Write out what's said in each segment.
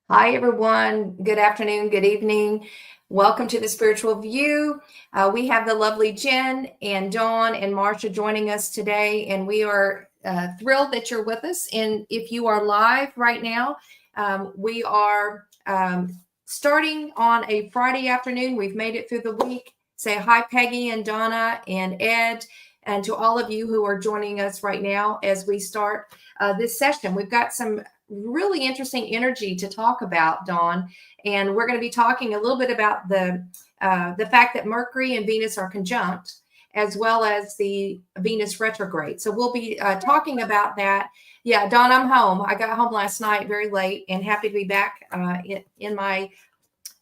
Hi, everyone. Good afternoon, good evening. Welcome to the Spiritual View. We have the lovely Jen and Dawn and Marsha joining us today, and we are thrilled that you're with us. And if you are live right now, we are starting on a Friday afternoon. We've made it through the week. Say hi, Peggy and Donna and Ed, and to all of you who are joining us right now as we start this session. We've got some really interesting energy to talk about, Dawn, and we're going to be talking a little bit about the fact that Mercury and Venus are conjunct, as well as the Venus retrograde. So we'll be talking about that. Yeah, Dawn, I'm home. I got home last night very late, and happy to be back in my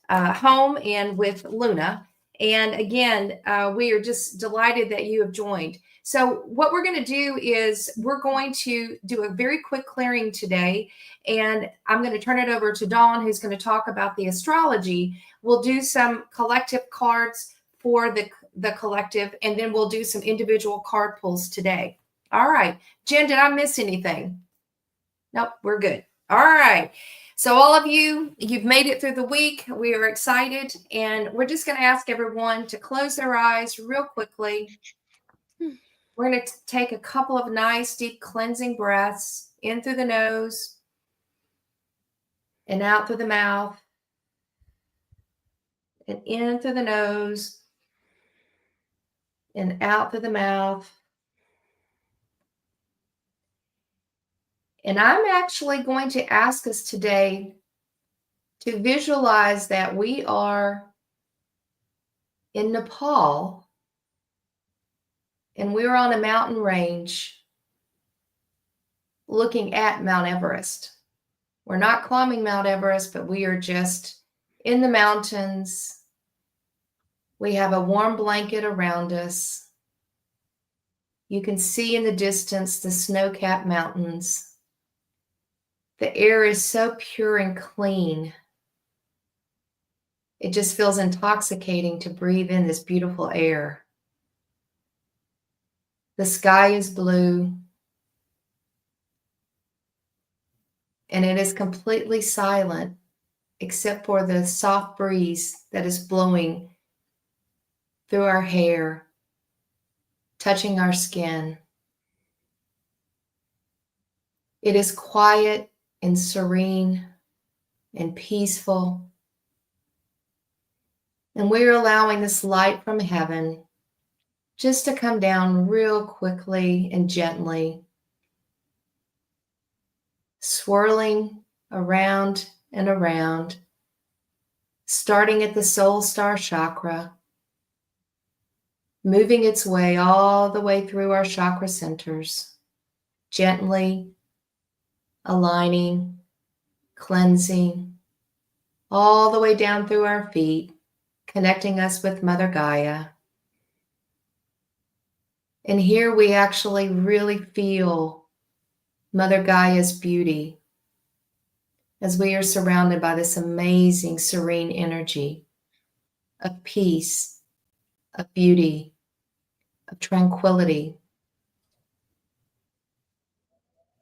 home and with Luna. And again, we are just delighted that you have joined. So what we're going to do is we're going to do a very quick clearing today. And I'm going to turn it over to Dawn, who's going to talk about the astrology. We'll do some collective cards for the collective, and then we'll do some individual card pulls today. All right. Jen, did I miss anything? Nope, we're good. All right. So all of you, you've made it through the week. We are excited, and we're just going to ask everyone to close their eyes real quickly. We're going to take a couple of nice, deep cleansing breaths in through the nose and out through the mouth, and in through the nose and out through the mouth. And I'm actually going to ask us today to visualize that we are in Nepal, and we're on a mountain range looking at Mount Everest. We're not climbing Mount Everest, but we are just in the mountains. We have a warm blanket around us. You can see in the distance the snow-capped mountains. The air is so pure and clean. It just feels intoxicating to breathe in this beautiful air. The sky is blue, and it is completely silent except for the soft breeze that is blowing through our hair, touching our skin. It is quiet and serene and peaceful. And we're allowing this light from heaven just to come down real quickly and gently, swirling around and around, starting at the soul star chakra, moving its way all the way through our chakra centers, gently aligning, cleansing, all the way down through our feet, connecting us with Mother Gaia. And here we actually really feel Mother Gaia's beauty as we are surrounded by this amazing, serene energy of peace, of beauty, of tranquility.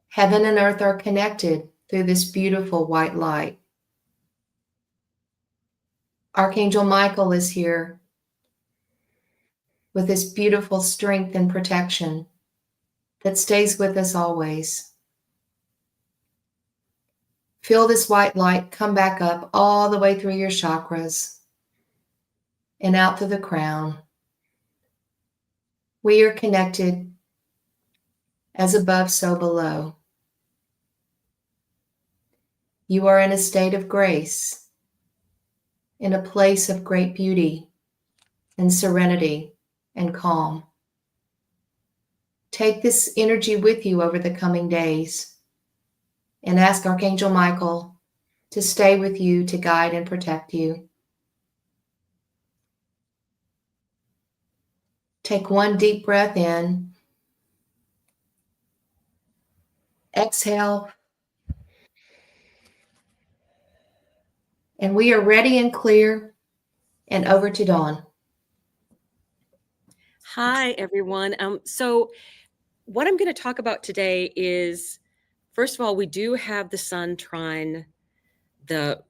Heaven and earth are connected through this beautiful white light. Archangel Michael is here with this beautiful strength and protection that stays with us always. Feel this white light come back up all the way through your chakras and out through the crown. We are connected as above, so below. You are in a state of grace, in a place of great beauty and serenity and calm. Take this energy with you over the coming days and ask Archangel Michael to stay with you, to guide and protect you. Take one deep breath in. Exhale. And we are ready and clear, and over to Dawn. Hi, everyone. So what I'm going to talk about today is, first of all, we do have the sun trine the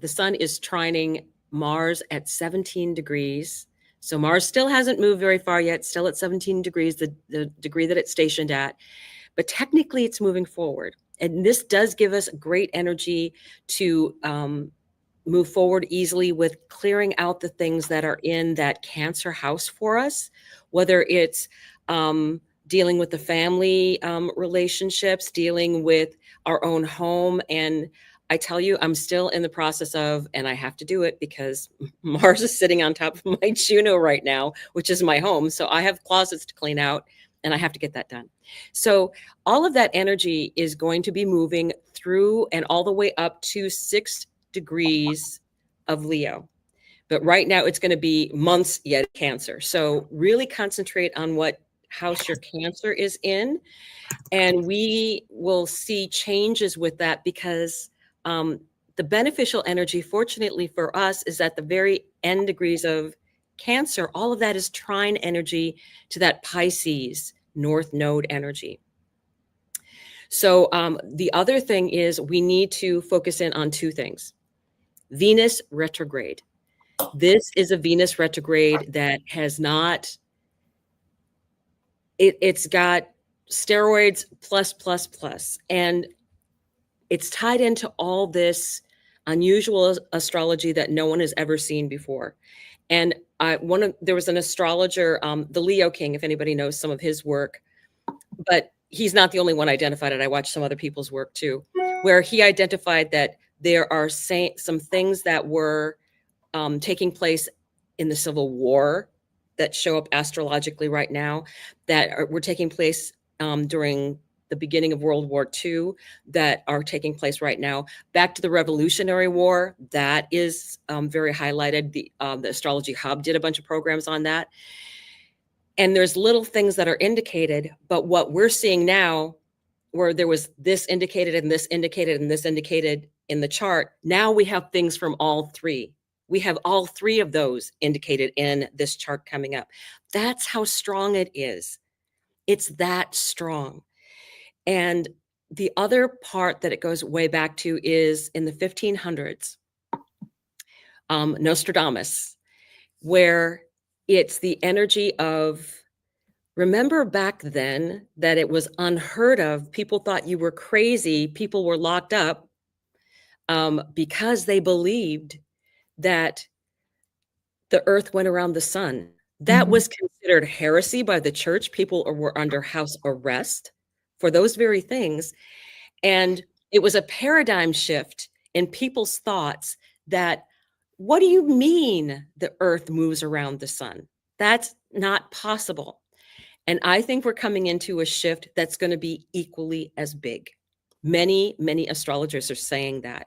sun is trining Mars at 17 degrees. So Mars still hasn't moved very far yet, still at 17 degrees, the degree that it's stationed at. But technically, it's moving forward. And this does give us great energy to move forward easily with clearing out the things that are in that Cancer house for us, whether it's dealing with the family relationships, dealing with our own home. And I tell you, I'm still in the process of, and I have to do it because Mars is sitting on top of my Juno right now, which is my home. So I have closets to clean out and I have to get that done. So all of that energy is going to be moving through and all the way up to 6 degrees of Leo. But right now it's going to be months yet Cancer. So really concentrate on what house your Cancer is in. And we will see changes with that because the beneficial energy, fortunately for us, is at the very end degrees of Cancer. All of that is trine energy to that Pisces North Node energy. So the other thing is we need to focus in on two things. Venus retrograde. This is a Venus retrograde that has not, it's got steroids plus, and it's tied into all this unusual astrology that no one has ever seen before. And there was an astrologer, the Leo King, if anybody knows some of his work, but he's not the only one identified it. I watched some other people's work too, where he identified that there are some things that were taking place in the Civil War that show up astrologically right now that were taking place during the beginning of World War II that are taking place right now. Back to the Revolutionary War, that is very highlighted. The Astrology Hub did a bunch of programs on that. And there's little things that are indicated, but what we're seeing now, where there was this indicated and this indicated and this indicated in the chart, now we have things from all three. We have all three of those indicated in this chart coming up. That's how strong it is. It's that strong. And the other part that it goes way back to is in the 1500s, Nostradamus, where it's the energy of, remember back then that it was unheard of. People thought you were crazy. People were locked up because they believed that the earth went around the sun. That was considered heresy by the church. People were under house arrest for those very things. And it was a paradigm shift in people's thoughts that, what do you mean the earth moves around the sun? That's not possible. And I think we're coming into a shift that's going to be equally as big. Many, many astrologers are saying that.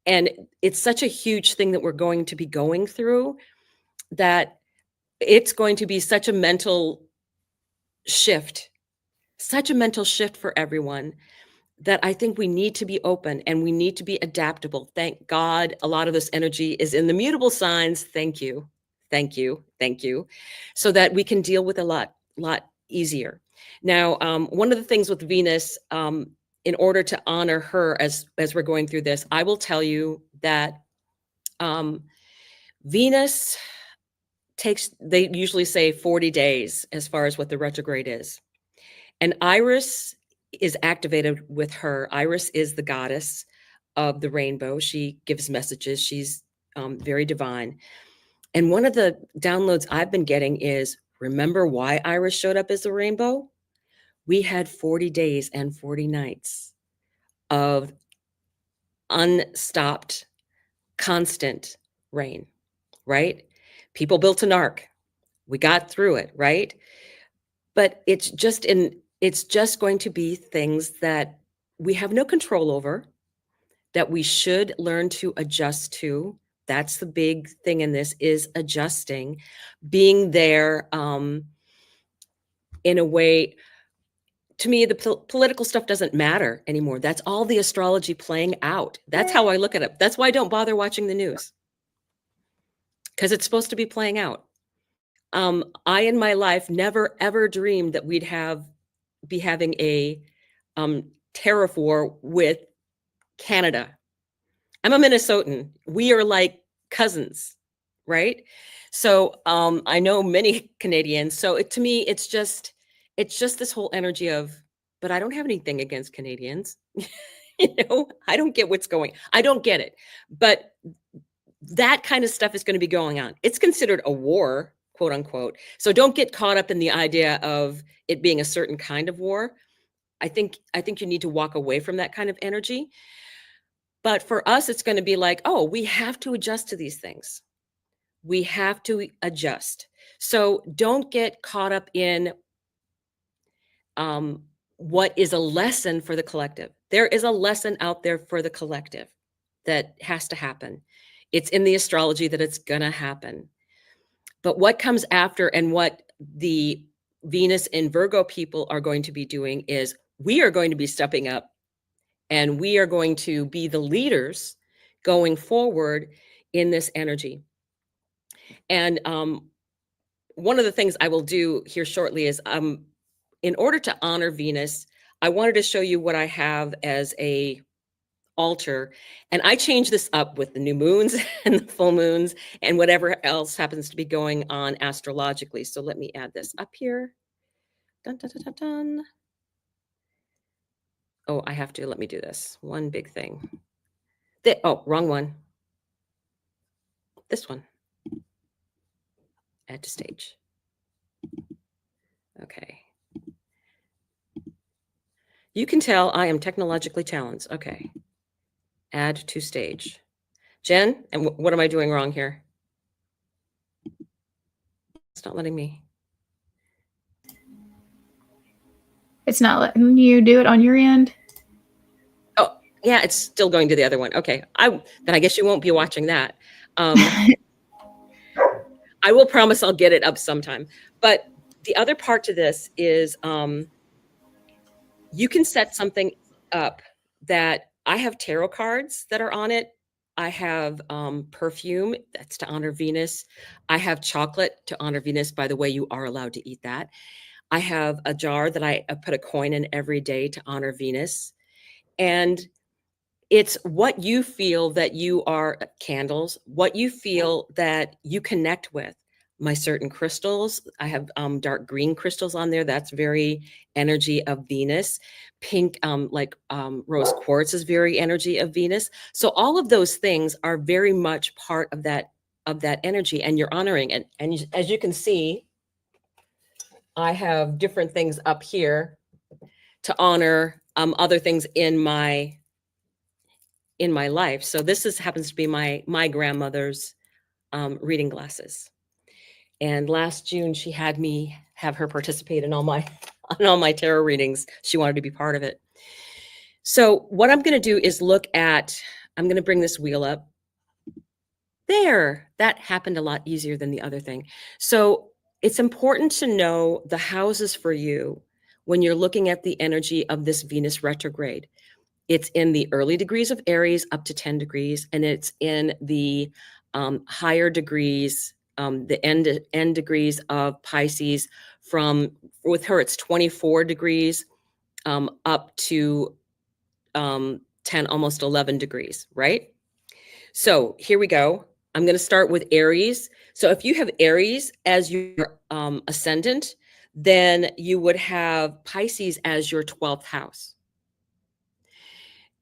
And it's such a huge thing that we're going to be going through that it's going to be such a mental shift for everyone, that I think we need to be open and we need to be adaptable. Thank God a lot of this energy is in the mutable signs. Thank you. So that we can deal with a lot easier. Now, one of the things with Venus, in order to honor her as we're going through this, I will tell you that Venus they usually say 40 days as far as what the retrograde is. And Iris is activated with her. Iris is the goddess of the rainbow. She gives messages. She's very divine. And one of the downloads I've been getting is, remember why Iris showed up as a rainbow? We had 40 days and 40 nights of unstopped, constant rain, right? People built an ark. We got through it, right? But it's just going to be things that we have no control over, that we should learn to adjust to. That's the big thing in this, is adjusting, being there in a way. To me, the political stuff doesn't matter anymore. That's all the astrology playing out. That's how I look at it. That's why I don't bother watching the news, because it's supposed to be playing out. I, in my life, never, ever dreamed that we'd be having a tariff war with Canada. I'm a Minnesotan. We are like cousins, right? So I know many Canadians. So to me, it's just this whole energy of, but I don't have anything against Canadians. I don't get what's going. I don't get it. But that kind of stuff is going to be going on. It's considered a war, quote unquote. So don't get caught up in the idea of it being a certain kind of war. I think you need to walk away from that kind of energy. But for us, it's going to be like, oh, we have to adjust to these things. We have to adjust. So don't get caught up in what is a lesson for the collective. There is a lesson out there for the collective that has to happen. It's in the astrology that it's going to happen. But what comes after and what the Venus and Virgo people are going to be doing is we are going to be stepping up and we are going to be the leaders going forward in this energy. And one of the things I will do here shortly is in order to honor Venus, I wanted to show you what I have as a altar. And I change this up with the new moons and the full moons and whatever else happens to be going on astrologically. So let me add this up here. Dun, dun, dun, dun, dun. Oh, I have to, let me do this. One big thing. Oh, wrong one. This one. Add to stage. Okay. You can tell I am technologically challenged. Okay. Add to stage. Jen, and what am I doing wrong here? It's not letting me. It's not letting you do it on your end? Oh, yeah, it's still going to the other one. Okay. Then I guess you won't be watching that. I will promise I'll get it up sometime. But the other part to this is you can set something up that I have tarot cards that are on it. I have perfume that's to honor Venus. I have chocolate to honor Venus. By the way, you are allowed to eat that. I have a jar that I put a coin in every day to honor Venus. And it's what you feel that you are, candles, what you feel that you connect with. My certain crystals, I have dark green crystals on there. That's very energy of Venus. Pink, rose quartz is very energy of Venus. So all of those things are very much part of that energy, and you're honoring it. And as you can see, I have different things up here to honor other things in my life. So this happens to be my grandmother's reading glasses. And last June, she had me have her participate in all my tarot readings. She wanted to be part of it. So what I'm going to do is I'm going to bring this wheel up. There, that happened a lot easier than the other thing. So it's important to know the houses for you when you're looking at the energy of this Venus retrograde. It's in the early degrees of Aries up to 10 degrees, and it's in the higher degrees, the end degrees of Pisces. With her, it's 24 degrees up to 10, almost 11 degrees, right? So here we go. I'm going to start with Aries. So if you have Aries as your ascendant, then you would have Pisces as your 12th house.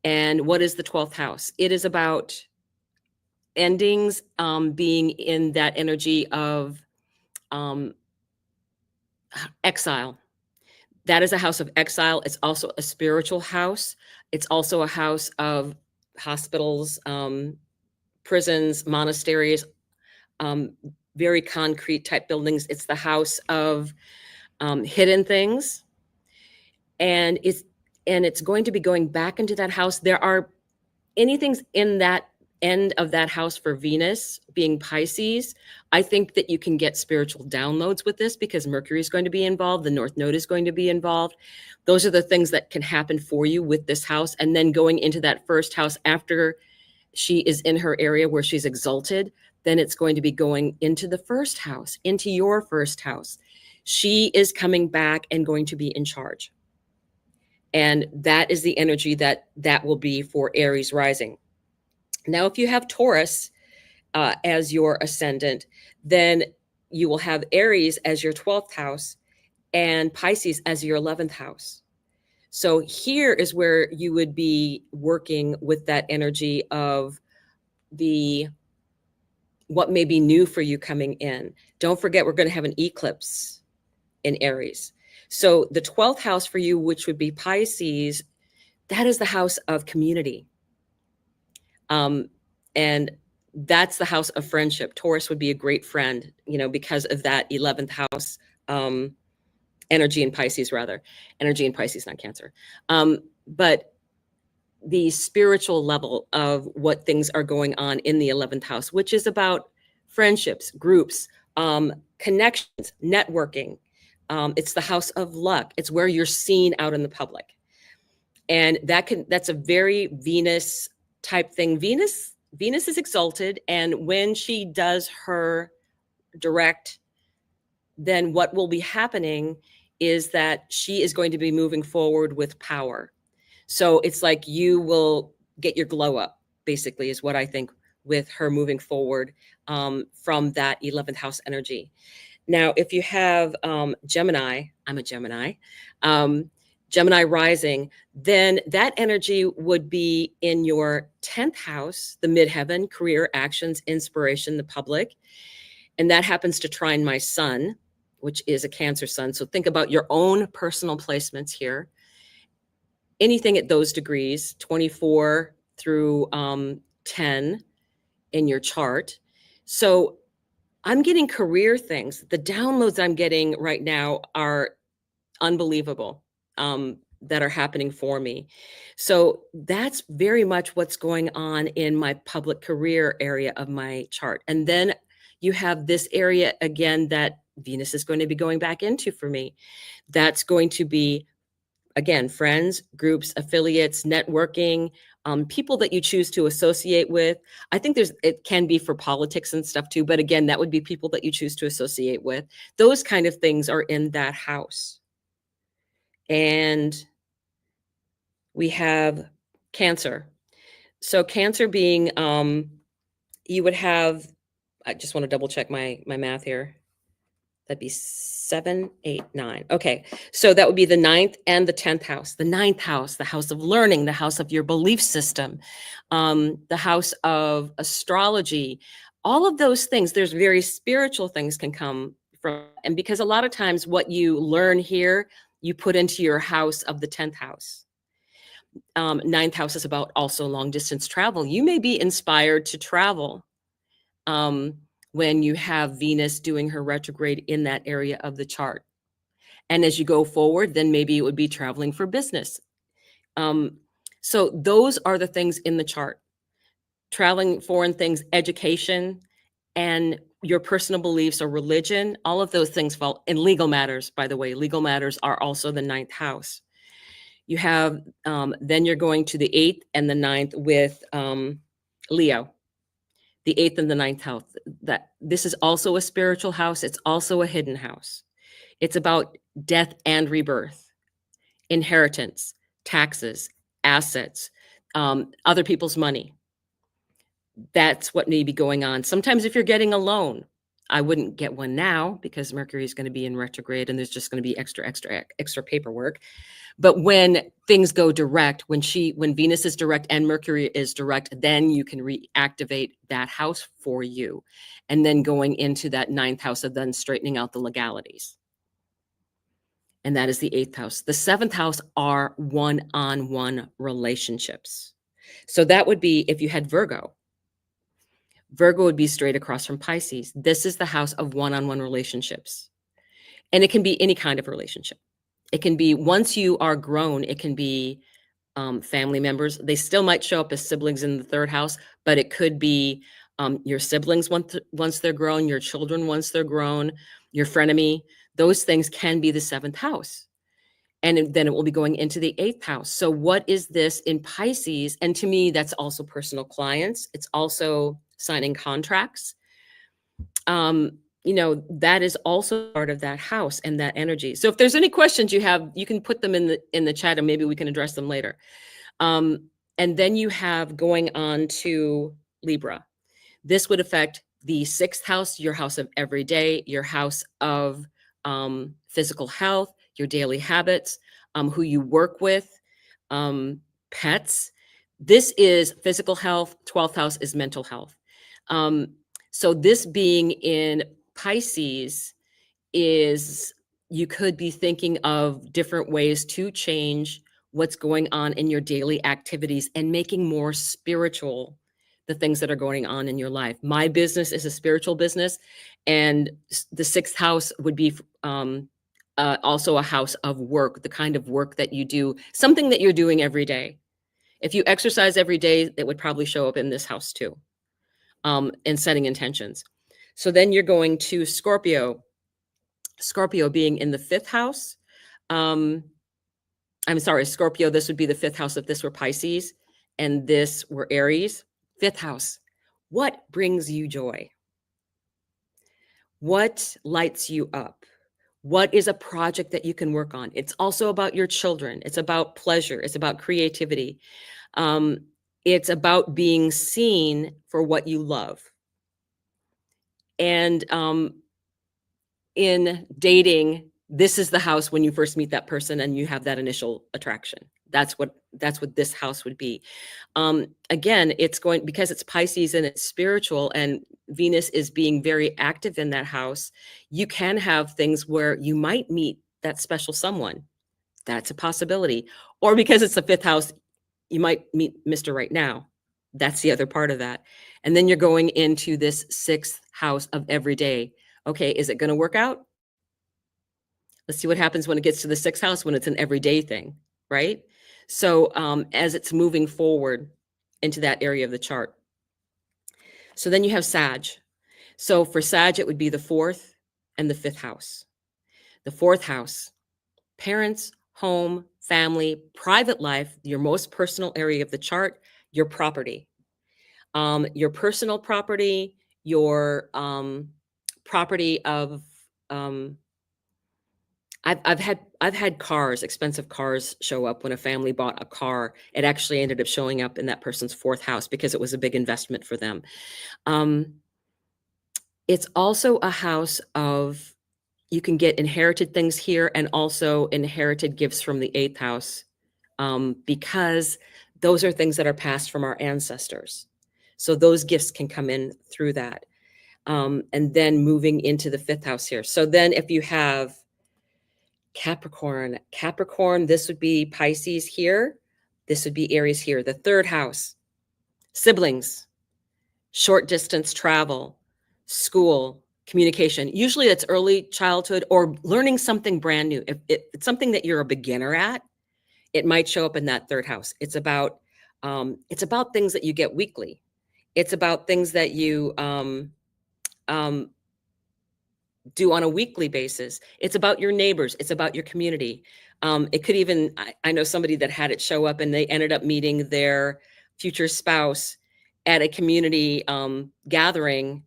And what is the 12th house? It is about endings, being in that energy of exile. That is a house of exile. It's also a spiritual house. It's also a house of hospitals, prisons, monasteries, very concrete type buildings. It's the house of hidden things. And it's going to be going back into that house. There are anything's in that end of that house for Venus being Pisces. I think that you can get spiritual downloads with this because Mercury is going to be involved. The North Node is going to be involved. Those are the things that can happen for you with this house. And then going into that first house after she is in her area where she's exalted, then it's going to be going into the first house, into your first house. She is coming back and going to be in charge. And that is the energy that will be for Aries rising. Now, if you have Taurus as your ascendant, then you will have Aries as your 12th house and Pisces as your 11th house. So here is where you would be working with that energy of what may be new for you coming in. Don't forget, we're going to have an eclipse in Aries. So the 12th house for you, which would be Pisces, that is the house of community. And that's the house of friendship. Taurus would be a great friend, because of that 11th house energy in Pisces, energy in Pisces, not Cancer. But the spiritual level of what things are going on in the 11th house, which is about friendships, groups, connections, networking. It's the house of luck. It's where you're seen out in the public. And that's a very Venus type thing. Venus is exalted. And when she does her direct, then what will be happening is that she is going to be moving forward with power. So it's like you will get your glow up, basically, is what I think with her moving forward from that 11th house energy. Now, if you have Gemini, I'm a Gemini, Gemini rising, then that energy would be in your 10th house, the midheaven, career, actions, inspiration, the public. And that happens to trine my sun, which is a Cancer sun. So think about your own personal placements here. Anything at those degrees, 24 through 10 in your chart. So I'm getting career things. The downloads I'm getting right now are unbelievable that are happening for me. So that's very much what's going on in my public career area of my chart. And then you have this area again that Venus is going to be going back into for me. That's going to be, again, friends, groups, affiliates, networking, people that you choose to associate with. I think it can be for politics and stuff too, but again, that would be people that you choose to associate with. Those kind of things are in that house. And we have Cancer. So Cancer being, you would have, I just want to double check my math here. That'd be 7, 8, 9. Okay. So that would be the 9th and the 10th house. The 9th house, the house of learning, the house of your belief system, the house of astrology, all of those things. There's very spiritual things can come from. And because a lot of times what you learn here, you put into your house of the 10th house. 9th house is about also long distance travel. You may be inspired to travel. When you have Venus doing her retrograde in that area of the chart. And as you go forward, then maybe it would be traveling for business. So those are the things in the chart. Traveling, foreign things, education, and your personal beliefs or religion, all of those things fall in legal matters, by the way. Legal matters are also the 9th house. You have, then you're going to the 8th and the 9th with Leo. The 8th and the 9th house. That this is also a spiritual house. It's also a hidden house. It's about death and rebirth, inheritance, taxes, assets, other people's money. That's what may be going on. Sometimes if you're getting a loan, I wouldn't get one now because Mercury is going to be in retrograde and there's just going to be extra paperwork. But when things go direct, when Venus is direct and Mercury is direct, then you can reactivate that house for you. And then going into that 9th house of then straightening out the legalities. And that is the 8th house. The 7th house are one-on-one relationships. So that would be if you had Virgo. Virgo would be straight across from Pisces. This is the house of one-on-one relationships. And it can be any kind of relationship. It can be, once you are grown, it can be family members. They still might show up as siblings in the 3rd house, but it could be your siblings once they're grown, your children once they're grown, your frenemy. Those things can be the 7th house. And then it will be going into the 8th house. So what is this in Pisces? And to me, that's also personal clients. It's also signing contracts. That is also part of that house and that energy. So if there's any questions you have, you can put them in the chat and maybe we can address them later. And then you have going on to Libra. This would affect the sixth house, your house of everyday, your house of physical health, your daily habits, who you work with, pets. This is physical health. 12th house is mental health. So this being in Pisces is, you could be thinking of different ways to change what's going on in your daily activities and making more spiritual the things that are going on in your life. My business is a spiritual business, and the sixth house would be also a house of work, the kind of work that you do, something that you're doing every day. If you exercise every day, it would probably show up in this house too, and setting intentions. So then you're going to Scorpio. Scorpio being in the fifth house. I'm sorry, Scorpio, this would be the fifth house if this were Pisces and this were Aries. Fifth house. What brings you joy? What lights you up? What is a project that you can work on? It's also about your children. It's about pleasure. It's about creativity. It's about being seen for what you love. And in dating, this is the house when you first meet that person and you have that initial attraction. That's what this house would be. Again, it's going, because it's Pisces and it's spiritual and Venus is being very active in that house. You can have things where you might meet that special someone. That's a possibility. Or because it's the fifth house, you might meet Mr. Right Now. That's the other part of that. And then you're going into this sixth house of everyday. Okay, is it going to work out? Let's see what happens when it gets to the sixth house, when it's an everyday thing, right? So as it's moving forward into that area of the chart. So then you have Sag. So for Sag, it would be the fourth and the fifth house. The fourth house, parents, home, family, private life, your most personal area of the chart, your property. Your personal property, your property of I've had cars, expensive cars show up when a family bought a car. It actually ended up showing up in that person's fourth house because it was a big investment for them. It's also a house of, you can get inherited things here and also inherited gifts from the eighth house, because those are things that are passed from our ancestors. So those gifts can come in through that. And then moving into the fifth house here. So then if you have Capricorn, this would be Pisces here. This would be Aries here. The third house, siblings, short distance travel, school, communication. Usually that's early childhood or learning something brand new. If it's something that you're a beginner at, it might show up in that third house. It's about things that you get weekly. It's about things that you do on a weekly basis. It's about your neighbors. It's about your community. It could even, I know somebody that had it show up and they ended up meeting their future spouse at a community gathering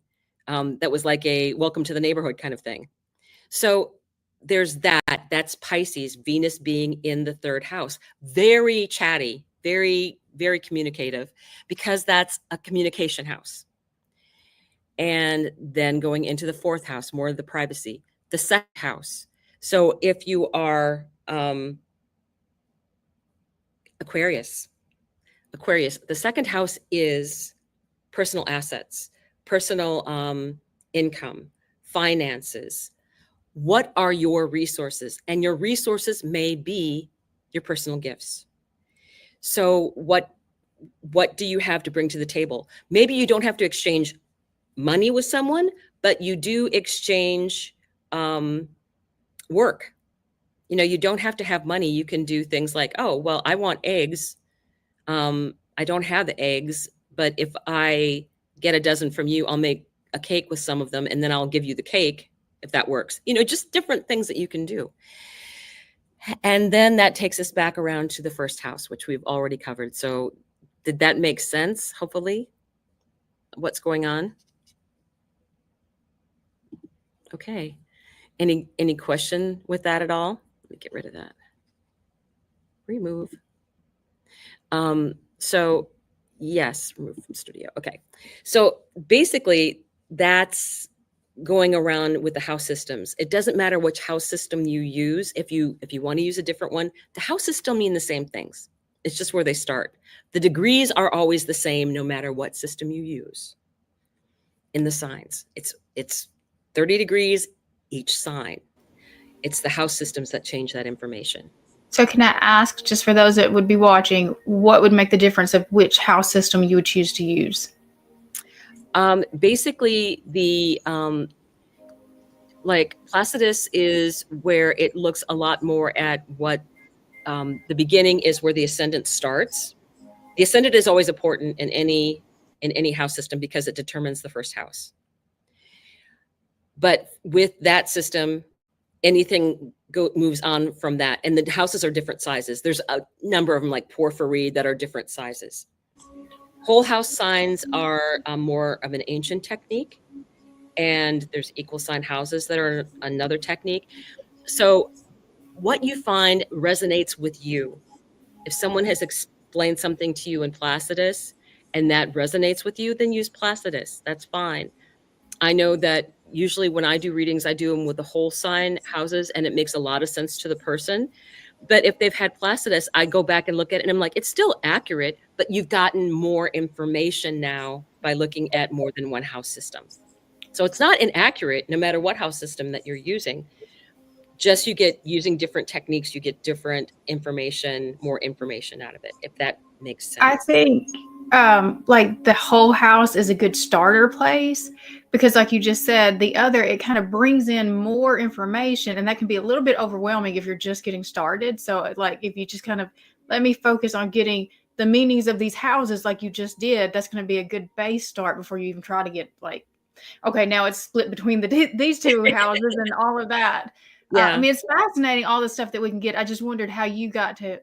that was like a welcome to the neighborhood kind of thing. So there's that. That's Pisces, Venus being in the third house. Very chatty, very, very communicative, because that's a communication house. And then going into the fourth house, more of the privacy. The second house. So if you are Aquarius, the second house is personal assets, personal income, finances. What are your resources? And your resources may be your personal gifts. So what do you have to bring to the table? Maybe you don't have to exchange money with someone, but you do exchange work. You know, you don't have to have money. You can do things like, oh, well, I want eggs. I don't have the eggs, but if I get a dozen from you, I'll make a cake with some of them, and then I'll give you the cake if that works. You know, just different things that you can do. And then that takes us back around to the first house, which we've already covered. So did that make sense, hopefully, what's going on? Okay. Any question with that at all? Let me get rid of that. Remove. So yes, remove from studio. Okay. So basically that's going around with the house systems. It doesn't matter which house system you use. If you want to use a different one, the houses still mean the same things. It's just where they start. The degrees are always the same no matter what system you use in the signs. It's 30 degrees each sign. It's the house systems that change that information. So can I ask, just for those that would be watching, what would make the difference of which house system you would choose to use? Basically, the like Placidus is where it looks a lot more at what the beginning is, where the ascendant starts. The ascendant is always important in any house system because it determines the first house. But with that system, anything moves on from that, and the houses are different sizes. There's a number of them, like porphyry, that are different sizes. Whole house signs are more of an ancient technique, and there's equal sign houses that are another technique. So what you find resonates with you. If someone has explained something to you in Placidus and that resonates with you, then use Placidus. That's fine. I know that usually when I do readings, I do them with the whole sign houses, and it makes a lot of sense to the person. But if they've had Placidus, I go back and look at it and I'm like, it's still accurate, but you've gotten more information now by looking at more than one house system. So it's not inaccurate no matter what house system that you're using. Just you get using different techniques, you get different information, more information out of it, if that makes sense. I think like the whole house is a good starter place because like you just said, the other, it kind of brings in more information, and that can be a little bit overwhelming if you're just getting started. So like if you just kind of let me focus on getting the meanings of these houses like you just did, that's going to be a good base start before you even try to get like, okay, now it's split between these two houses and all of that. Yeah. I mean, it's fascinating, all the stuff that we can get. I just wondered how you got to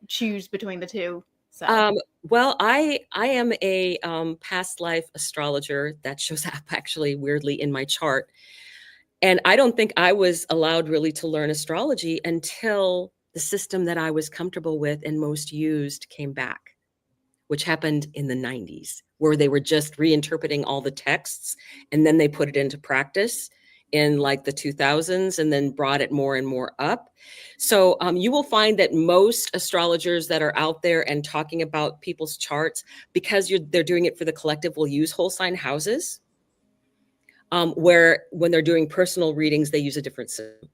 choose between the two. So. Well, I am a past life astrologer. That shows up actually weirdly in my chart. And I don't think I was allowed really to learn astrology until the system that I was comfortable with and most used came back, which happened in the 90s, where they were just reinterpreting all the texts and then they put it into practice in like the 2000s and then brought it more and more up. So you will find that most astrologers that are out there and talking about people's charts, because they're doing it for the collective, will use whole sign houses, where when they're doing personal readings, they use a different system.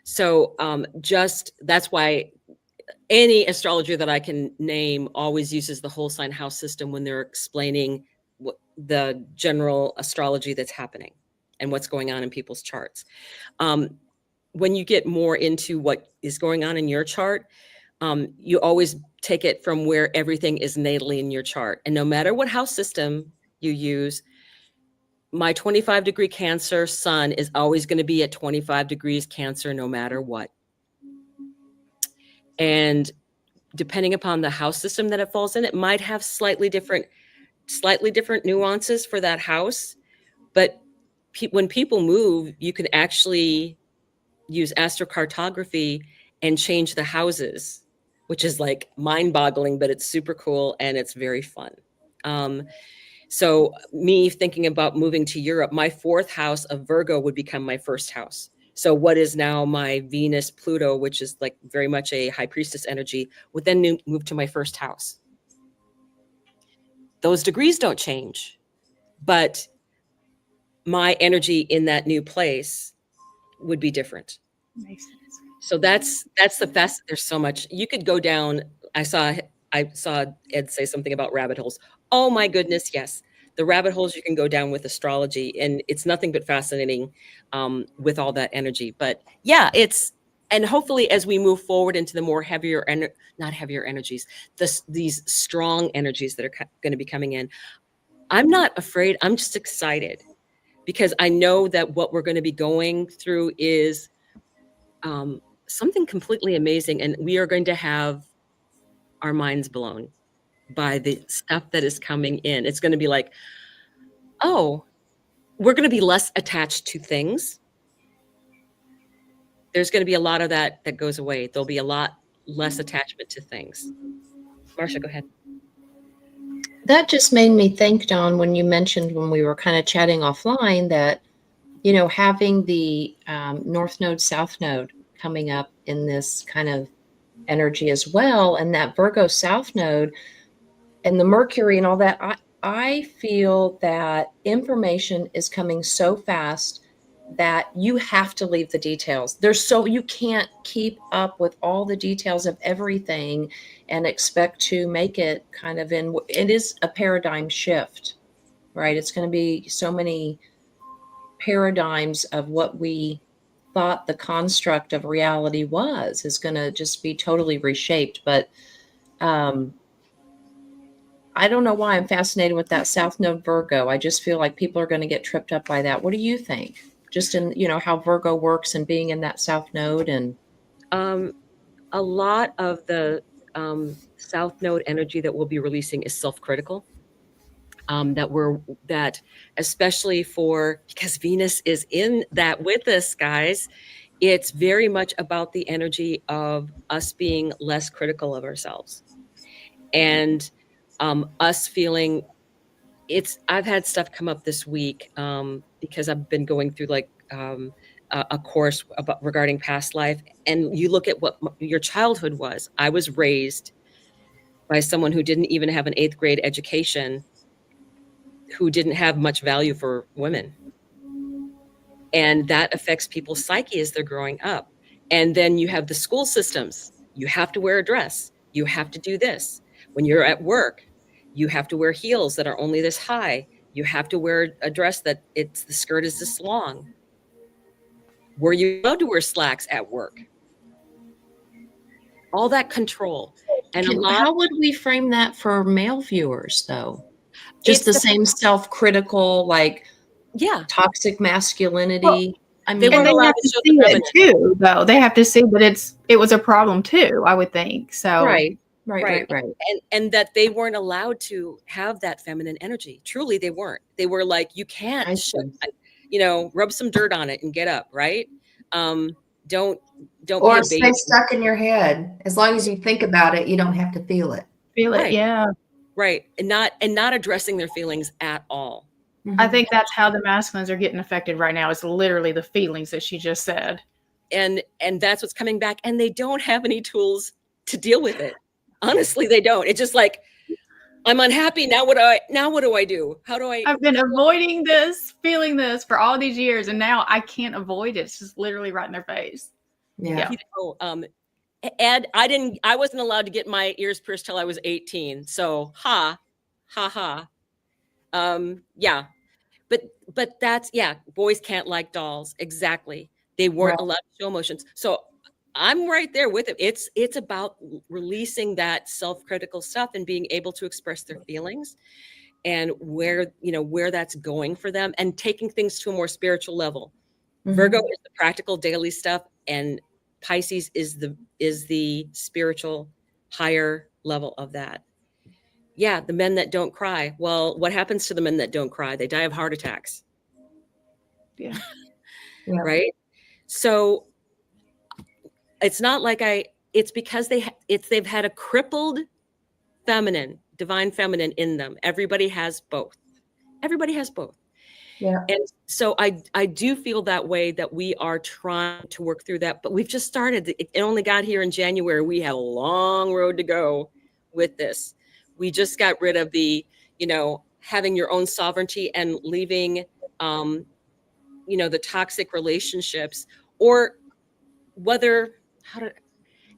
So that's why any astrologer that I can name always uses the whole sign house system when they're explaining the general astrology that's happening and what's going on in people's charts. When you get more into what is going on in your chart, you always take it from where everything is natally in your chart. And no matter what house system you use, my 25 degree Cancer sun is always going to be at 25 degrees Cancer no matter what. And depending upon the house system that it falls in, it might have slightly different nuances for that house. But when people move, you can actually use astrocartography and change the houses, which is like mind-boggling, but it's super cool and it's very fun. So me thinking about moving to Europe, my fourth house of Virgo would become my first house. So what is now my Venus Pluto, which is like very much a high priestess energy, would then move to my first house. Those degrees don't change, but my energy in that new place would be different. Makes sense. So that's the best. There's so much you could go down. I saw Ed say something about rabbit holes. Oh my goodness, yes. The rabbit holes you can go down with astrology, and it's nothing but fascinating with all that energy. But yeah, and hopefully as we move forward into the more heavier and not heavier energies, these strong energies that are going to be coming in, I'm not afraid. I'm just excited because I know that what we're going to be going through is something completely amazing, and we are going to have our minds blown by the stuff that is coming in. It's going to be like, oh, we're going to be less attached to things. There's going to be a lot of that goes away. There'll be a lot less attachment to things. Marcia, go ahead. That just made me think, Dawn, when you mentioned when we were kind of chatting offline that, you know, having the North Node, South Node coming up in this kind of energy as well, and that Virgo South Node and the Mercury and all that, I feel that information is coming so fast that you have to leave the details. You can't keep up with all the details of everything and expect to make it kind of it is a paradigm shift, right? It's going to be so many paradigms of what we thought the construct of reality was is going to just be totally reshaped. But I don't know why I'm fascinated with that South Node Virgo. I just feel like people are going to get tripped up by that. What do you think? Just in, you know, how Virgo works and being in that South Node and A lot of the South Node energy that we'll be releasing is self-critical. That especially because Venus is in that with us, guys, it's very much about the energy of us being less critical of ourselves and us feeling I've had stuff come up this week because I've been going through like a course regarding past life, and you look at what your childhood was. I was raised by someone who didn't even have an 8th grade education, who didn't have much value for women. And that affects people's psyche as they're growing up. And then you have the school systems. You have to wear a dress. You have to do this. When you're at work, you have to wear heels that are only this high. You have to wear a dress that the skirt is this long. Were you allowed to wear slacks at work? All that control. And how would we frame that for male viewers, though? Just the same self-critical, like toxic masculinity. Well, I mean, and they have to see it too, though. They have to see that it was a problem too, I would think. So right. And that they weren't allowed to have that feminine energy. Truly, they weren't. They were like, you can't, rub some dirt on it and get up, right? Don't or be a stay baby. Stuck in your head. As long as you think about it, you don't have to feel it. Yeah. Right. And not addressing their feelings at all. I think that's how the masculines are getting affected right now. It's literally the feelings that she just said. And that's what's coming back. And they don't have any tools to deal with it. Honestly, they don't. It's just like, I'm unhappy. Now what do I do? I've been avoiding this, feeling this for all these years, and now I can't avoid it. It's just literally right in their face. Yeah. Ed, I wasn't allowed to get my ears pierced till I was 18. So ha. Yeah. But that's, boys can't like dolls. Exactly. They weren't allowed to show emotions. So I'm right there with it. It's about releasing that self-critical stuff and being able to express their feelings and where that's going for them and taking things to a more spiritual level. Virgo is the practical daily stuff, and Pisces is the spiritual higher level of that. Yeah, the men that don't cry. Well, what happens to the men that don't cry? They die of heart attacks. Yeah. Right? So it's not like it's because they've had a crippled divine feminine in them. Everybody has both. Yeah. And so I do feel that way, that we are trying to work through that, but we've just started. It only got here in January. We have a long road to go with this. We just got rid of the, having your own sovereignty and leaving, the toxic relationships, or whether,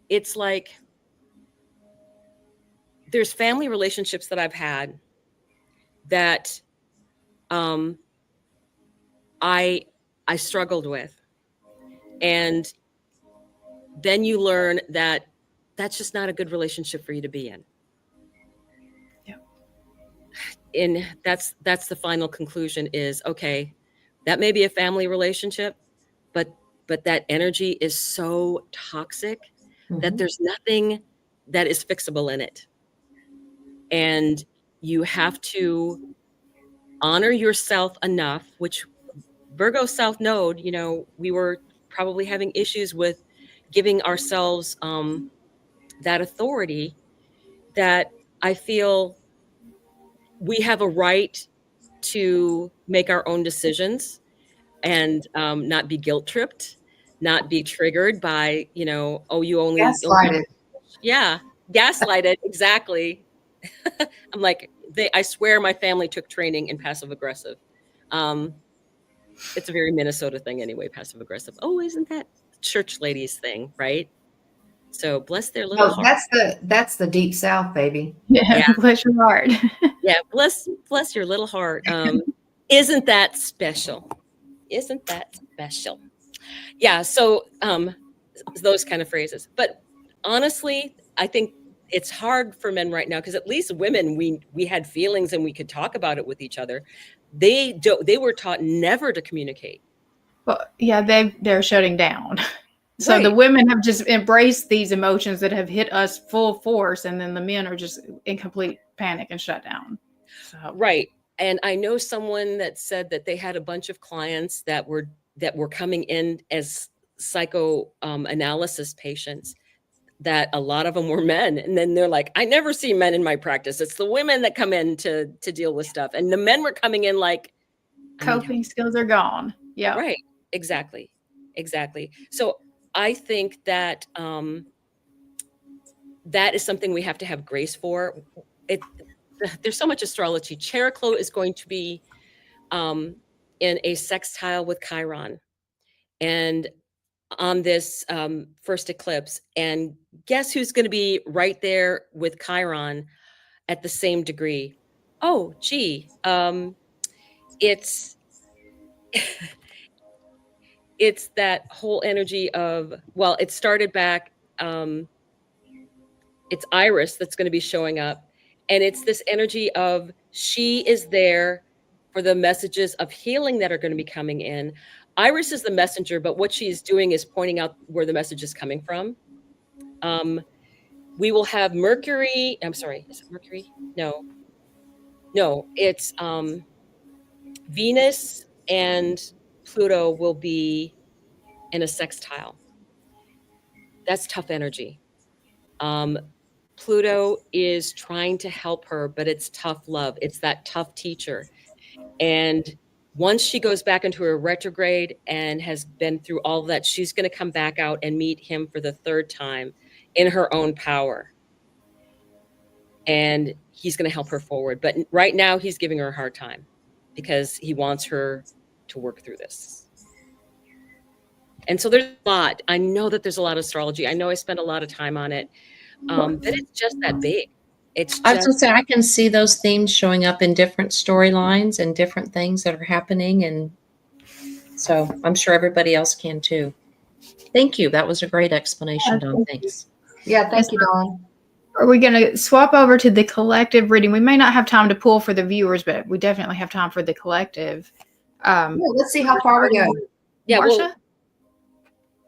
it's like, there's family relationships that I've had that I struggled with. And then you learn that that's just not a good relationship for you to be in. Yeah. And that's the final conclusion is, okay, that may be a family relationship, but that energy is so toxic that there's nothing that is fixable in it. And you have to honor yourself enough, which Virgo South Node, we were probably having issues with giving ourselves that authority that I feel we have a right to make our own decisions and not be guilt tripped, not be triggered by, oh, you only, Gaslighted. yeah, gaslighted, exactly. I'm like, I swear my family took training in passive aggressive. It's a very Minnesota thing anyway, passive aggressive. Oh, isn't that church ladies thing, right? So bless their little Oh, heart. that's the deep South, baby. Yeah, Yeah. bless your heart. Yeah, bless your little heart. Isn't that special? Isn't that special? Yeah, so those kind of phrases. But honestly, I think it's hard for men right now because at least women, we had feelings and we could talk about it with each other. They were taught never to communicate. Well, yeah, they're shutting down. So the Right. women have just embraced these emotions that have hit us full force, and then the men are just in complete panic and shut down. So Right. And I know someone that said that they had a bunch of clients that were coming in as psychoanalysis patients, that a lot of them were men. And then they're like, I never see men in my practice. It's the women that come in to deal with stuff. And the men were coming in like, I need help. coping skills are gone. Yeah. Right. Exactly. So I think that that is something we have to have grace for. There's so much astrology. Cheroklo is going to be in a sextile with Chiron, and on this first eclipse. And guess who's going to be right there with Chiron at the same degree? Oh, gee, it's it's that whole energy of, well, it started back. It's Iris that's going to be showing up. And it's this energy of she is there for the messages of healing that are going to be coming in. Iris is the messenger, but what she's doing is pointing out where the message is coming from. We will have Mercury. I'm sorry, is it Mercury? No, it's Venus and Pluto will be in a sextile. That's tough energy. Pluto is trying to help her, but it's tough love. It's that tough teacher. And once she goes back into her retrograde and has been through all of that, she's going to come back out and meet him for the third time in her own power. And he's going to help her forward. But right now he's giving her a hard time because he wants her to work through this. And so there's a lot. I know that there's a lot of astrology. I know I spent a lot of time on it. But it's just that big. I was going to say, I can see those themes showing up in different storylines and different things that are happening. And so I'm sure everybody else can too. Thank you. That was a great explanation, Dawn. Thanks. Yeah, thank you, Dawn. Are we going to swap over to the collective reading? We may not have time to pull for the viewers, but we definitely have time for the collective. Yeah, let's see how far we go. Yeah, Marsha?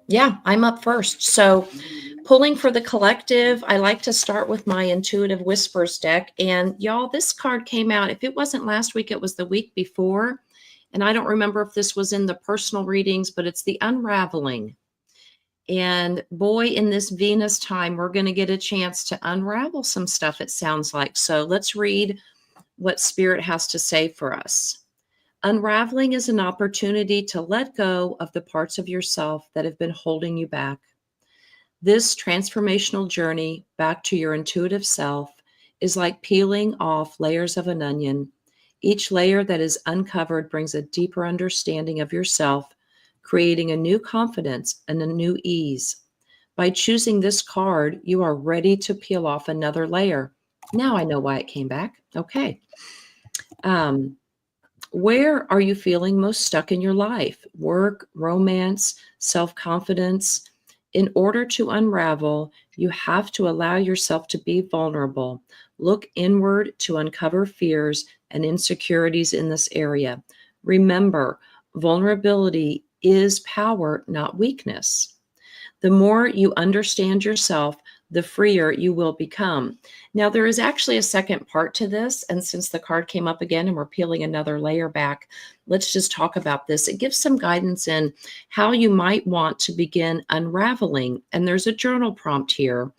Yeah, I'm up first. So pulling for the collective, I like to start with my Intuitive Whispers deck. And y'all, this card came out, if it wasn't last week, it was the week before. And I don't remember if this was in the personal readings, but it's the Unraveling. And boy, in this Venus time, we're going to get a chance to unravel some stuff, it sounds like. So let's read what Spirit has to say for us. Unraveling is an opportunity to let go of the parts of yourself that have been holding you back. This transformational journey back to your intuitive self is like peeling off layers of an onion. Each layer that is uncovered brings a deeper understanding of yourself, creating a new confidence and a new ease. By choosing this card, you are ready to peel off another layer. Now I know why it came back. Okay. Where are you feeling most stuck in your life? Work, romance, self-confidence? In order to unravel, you have to allow yourself to be vulnerable. Look inward to uncover fears and insecurities in this area. Remember, vulnerability is power, not weakness. The more you understand yourself, the freer you will become. Now, there is actually a second part to this. And since the card came up again and we're peeling another layer back, let's just talk about this. It gives some guidance in how you might want to begin unraveling. And there's a journal prompt here.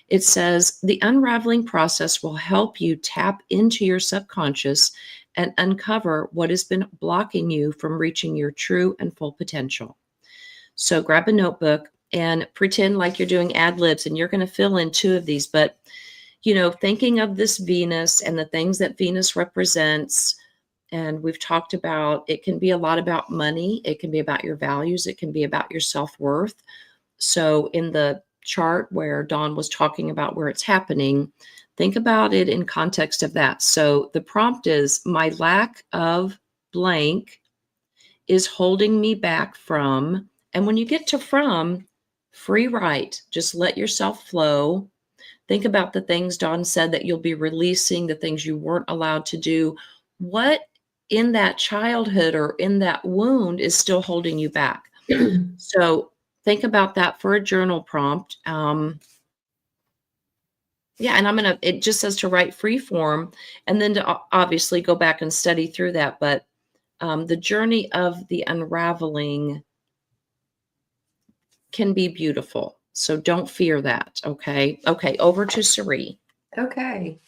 It says the unraveling process will help you tap into your subconscious and uncover what has been blocking you from reaching your true and full potential. So grab a notebook and pretend like you're doing ad libs, and you're going to fill in 2 of these. But, thinking of this Venus and the things that Venus represents, and we've talked about, it can be a lot about money. It can be about your values. It can be about your self-worth. So in the chart where Dawn was talking about where it's happening, think about it in context of that. So the prompt is, my lack of blank is holding me back from, and when you get to from, free write, just let yourself flow. Think about the things Dawn said that you'll be releasing, the things you weren't allowed to do. What in that childhood or in that wound is still holding you back? So think about that for a journal prompt. And it just says to write free form, and then to obviously go back and study through that. But the journey of the unraveling can be beautiful. So don't fear that. Okay. Okay. Over to Sari. Okay.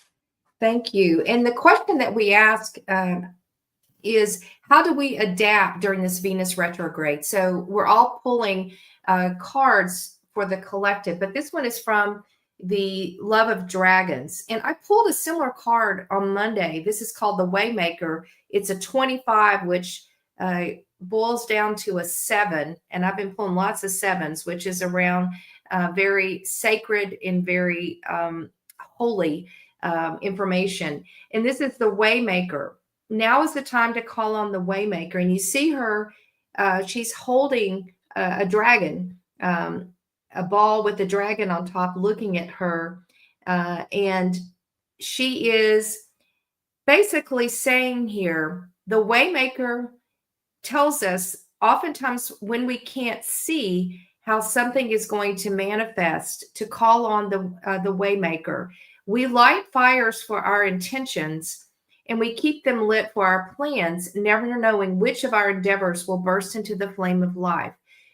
Thank you. And the question that we ask is, how do we adapt during this Venus retrograde? So we're all pulling cards for the collective, but this one is from the Love of Dragons. And I pulled a similar card on Monday. This is called the Waymaker. It's a 25, which boils down to a 7. And I've been pulling lots of 7s, which is around very sacred and very holy information. And this is the Waymaker. Now is the time to call on the Waymaker. And you see her, she's holding a dragon, a ball with the dragon on top looking at her. And she is basically saying here, the Waymaker tells us oftentimes when we can't see how something is going to manifest, to call on the Waymaker. We light fires for our intentions, and we keep them lit for our plans, never knowing which of our endeavors will burst into the flame of life.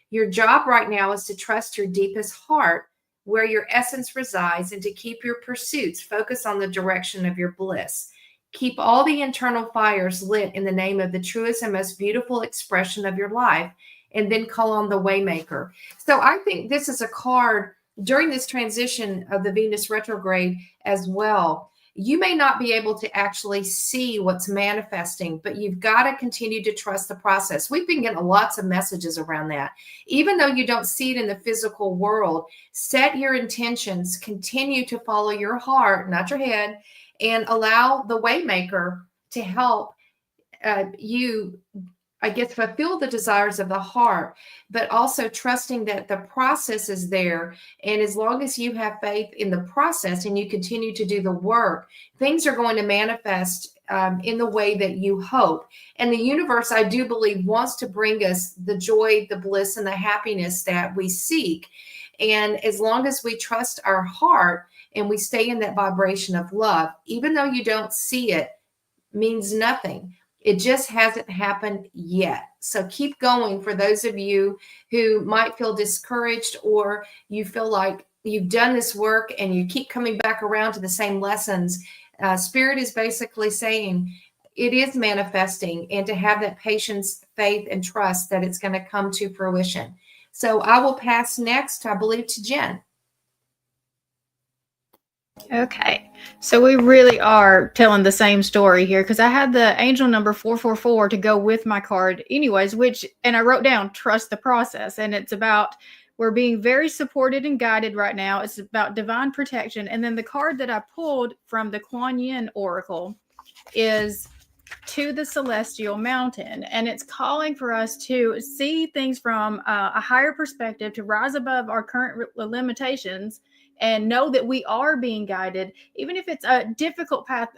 Your job right now is to trust your deepest heart, where your essence resides, and to keep your pursuits focused on the direction of your bliss. Keep all the internal fires lit in the name of the truest and most beautiful expression of your life, and then call on the Waymaker. So I think this is a card during this transition of the Venus retrograde as well. You may not be able to actually see what's manifesting, but you've got to continue to trust the process. We've been getting lots of messages around that. Even though you don't see it in the physical world, set your intentions, continue to follow your heart, not your head, and allow the Waymaker to help you, I guess, fulfill the desires of the heart, but also trusting that the process is there. And as long as you have faith in the process and you continue to do the work, things are going to manifest in the way that you hope. And the universe, I do believe, wants to bring us the joy, the bliss, and the happiness that we seek. And as long as we trust our heart and we stay in that vibration of love, even though you don't see it, means nothing. It just hasn't happened yet. So keep going for those of you who might feel discouraged, or you feel like you've done this work and you keep coming back around to the same lessons. Spirit is basically saying it is manifesting, and to have that patience, faith, and trust that it's going to come to fruition. So I will pass next, I believe, to Jen. Okay, so we really are telling the same story here, because I had the angel number 444 to go with my card anyways, and I wrote down trust the process, and it's about we're being very supported and guided right now. It's about divine protection. And then the card that I pulled from the Kuan Yin Oracle is To the Celestial Mountain, and it's calling for us to see things from a higher perspective, to rise above our current limitations, and know that we are being guided, even if it's a difficult path,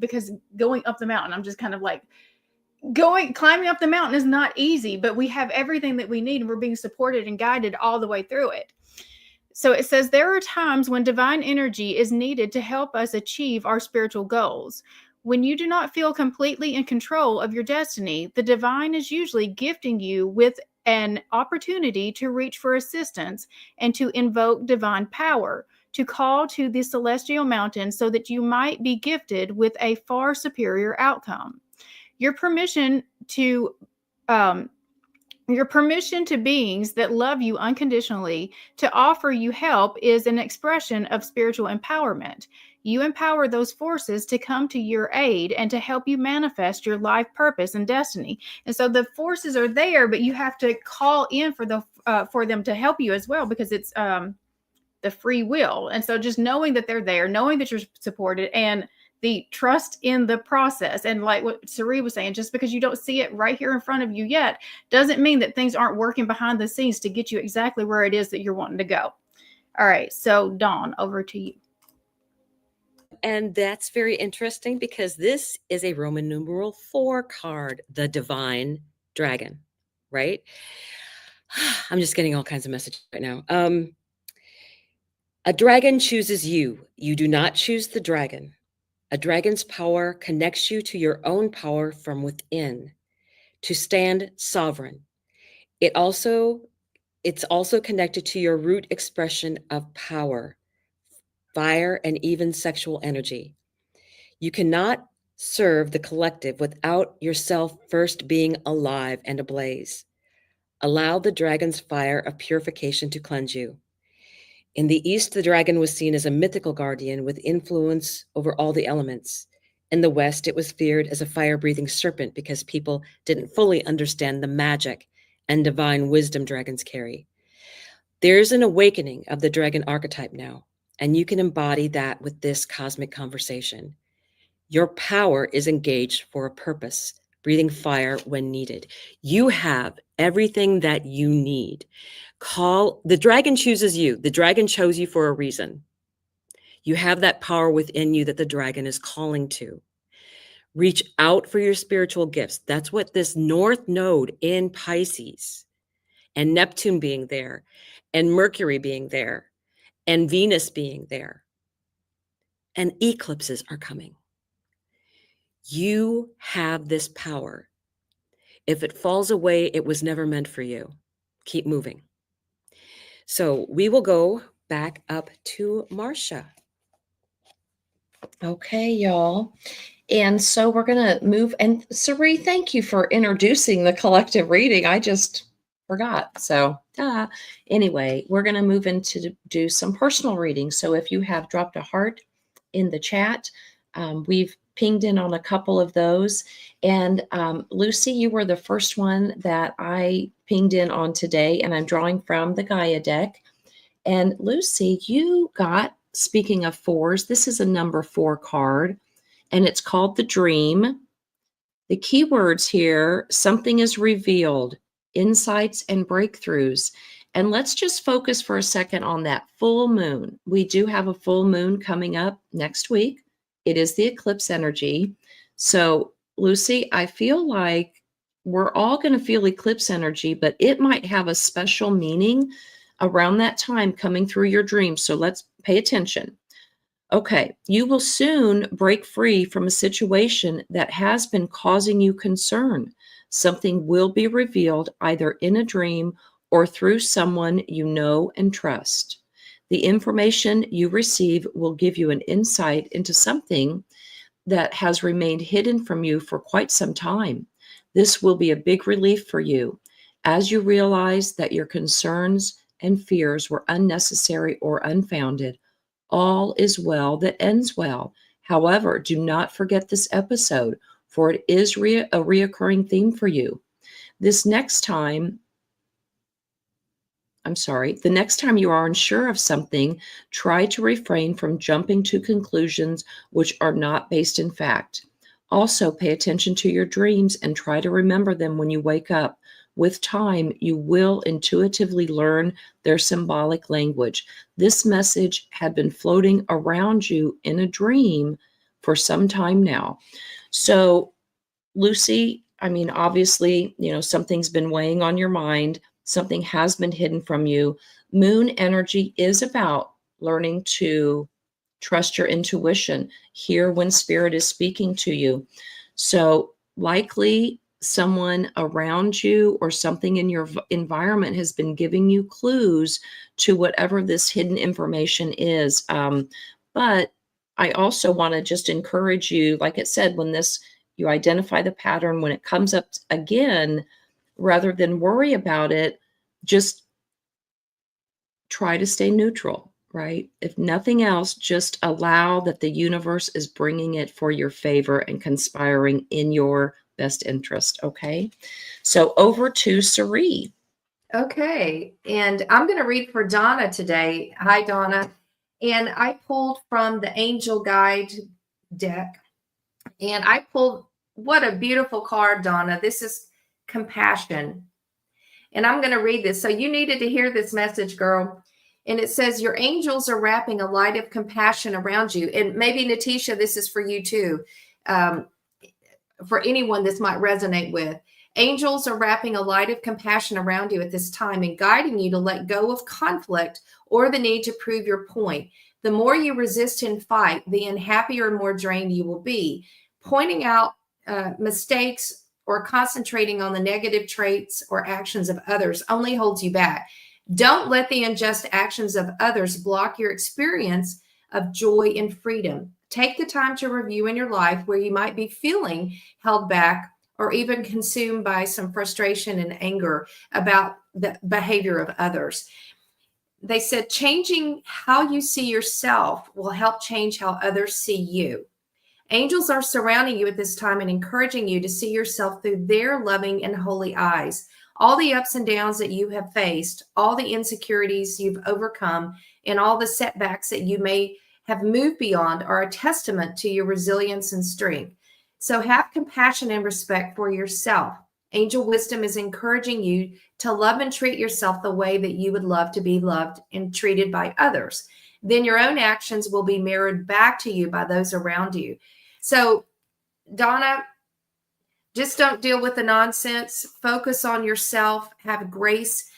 because going up the mountain, I'm just kind of like climbing up the mountain is not easy, but we have everything that we need, and we're being supported and guided all the way through it. So it says there are times when divine energy is needed to help us achieve our spiritual goals. When you do not feel completely in control of your destiny, the divine is usually gifting you with an opportunity to reach for assistance and to invoke divine power. to call to the celestial mountain so that you might be gifted with a far superior outcome. Your permission to beings that love you unconditionally to offer you help is an expression of spiritual empowerment. You empower those forces to come to your aid and to help you manifest your life purpose and destiny. And so the forces are there, but you have to call in for them to help you as well, because it's the free will. And so just knowing that they're there, knowing that you're supported, and the trust in the process. And like what Sari was saying, just because you don't see it right here in front of you yet, doesn't mean that things aren't working behind the scenes to get you exactly where it is that you're wanting to go. All right. So Dawn, over to you. And that's very interesting because this is a Roman numeral 4 card, the divine dragon, right? I'm just getting all kinds of messages right now. A dragon chooses you. You do not choose the dragon. A dragon's power connects you to your own power from within to stand sovereign. It's also connected to your root expression of power, fire, and even sexual energy. You cannot serve the collective without yourself first being alive and ablaze. Allow the dragon's fire of purification to cleanse you. In the East, the dragon was seen as a mythical guardian with influence over all the elements. In the West, it was feared as a fire-breathing serpent because people didn't fully understand the magic and divine wisdom dragons carry. There's an awakening of the dragon archetype now, and you can embody that with this cosmic conversation. Your power is engaged for a purpose, breathing fire when needed. You have everything that you need. The dragon chooses you. The dragon chose you for a reason. You have that power within you that the dragon is calling to. Reach out for your spiritual gifts. That's what this North Node in Pisces, and Neptune being there, and Mercury being there, and Venus being there, and eclipses are coming. You have this power. If it falls away, it was never meant for you. Keep moving. So we will go back up to Marcia. Okay, y'all. And so we're going to move. And Sari, thank you for introducing the collective reading. I just forgot. So anyway, we're going to move into do some personal reading. So if you have dropped a heart in the chat, we've pinged in on a couple of those. And Lucy, you were the first one that I pinged in on today, and I'm drawing from the Gaia deck. And Lucy, you got, speaking of 4s, this is a number 4 card, and it's called the Dream. The key words here, something is revealed, insights and breakthroughs. And let's just focus for a second on that full moon. We do have a full moon coming up next week. It is the eclipse energy. So, Lucy, I feel like we're all going to feel eclipse energy, but it might have a special meaning around that time coming through your dreams. So let's pay attention. Okay, you will soon break free from a situation that has been causing you concern. Something will be revealed either in a dream or through someone you know and trust. The information you receive will give you an insight into something that has remained hidden from you for quite some time. This will be a big relief for you as you realize that your concerns and fears were unnecessary or unfounded. All is well that ends well. However, do not forget this episode, for it is a reoccurring theme for you. The next time you are unsure of something, try to refrain from jumping to conclusions which are not based in fact. Also, pay attention to your dreams and try to remember them when you wake up. With time, you will intuitively learn their symbolic language. This message had been floating around you in a dream for some time now. So, Lucy, I mean, obviously, something's been weighing on your mind. Something has been hidden from you. Moon energy is about learning to trust your intuition, hear when spirit is speaking to you. So likely someone around you or something in your environment has been giving you clues to whatever this hidden information is. But I also want to just encourage you, like it said, when you identify the pattern, when it comes up again, rather than worry about it, just try to stay neutral, right? If nothing else, just allow that the universe is bringing it for your favor and conspiring in your best interest, okay? So over to Sari. Okay. And I'm going to read for Donna today. Hi, Donna. And I pulled from the Angel Guide deck. And I pulled, what a beautiful card, Donna. This is compassion. And I'm going to read this. So you needed to hear this message, girl. And it says, your angels are wrapping a light of compassion around you. And maybe, Natisha, this is for you too. For anyone this might resonate with. Angels are wrapping a light of compassion around you at this time and guiding you to let go of conflict or the need to prove your point. The more you resist and fight, the unhappier and more drained you will be. Pointing out mistakes or concentrating on the negative traits or actions of others only holds you back. Don't let the unjust actions of others block your experience of joy and freedom. Take the time to review in your life where you might be feeling held back or even consumed by some frustration and anger about the behavior of others. They said changing how you see yourself will help change how others see you. Angels are surrounding you at this time and encouraging you to see yourself through their loving and holy eyes. All the ups and downs that you have faced, all the insecurities you've overcome, and all the setbacks that you may have moved beyond are a testament to your resilience and strength. So have compassion and respect for yourself. Angel wisdom is encouraging you to love and treat yourself the way that you would love to be loved and treated by others. Then your own actions will be mirrored back to you by those around you. So, Donna, just don't deal with the nonsense. Focus on yourself. Have grace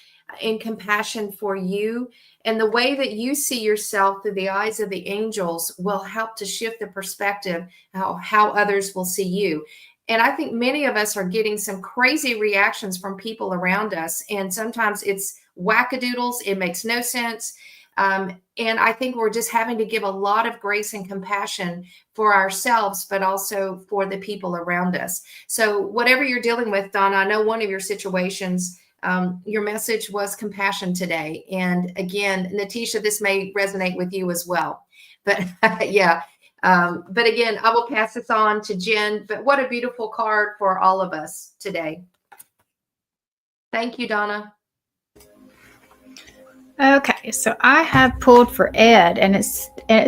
and compassion for you. And the way that you see yourself through the eyes of the angels will help to shift the perspective, how others will see you. And I think many of us are getting some crazy reactions from people around us. And sometimes it's wackadoodles. It makes no sense. And I think we're just having to give a lot of grace and compassion for ourselves, but also for the people around us. So whatever you're dealing with, Donna, I know one of your situations, your message was compassion today. And again, Natisha, this may resonate with you as well. But yeah. But again, I will pass this on to Jen. But what a beautiful card for all of us today. Thank you, Donna. Okay, so I have pulled for Ed, and it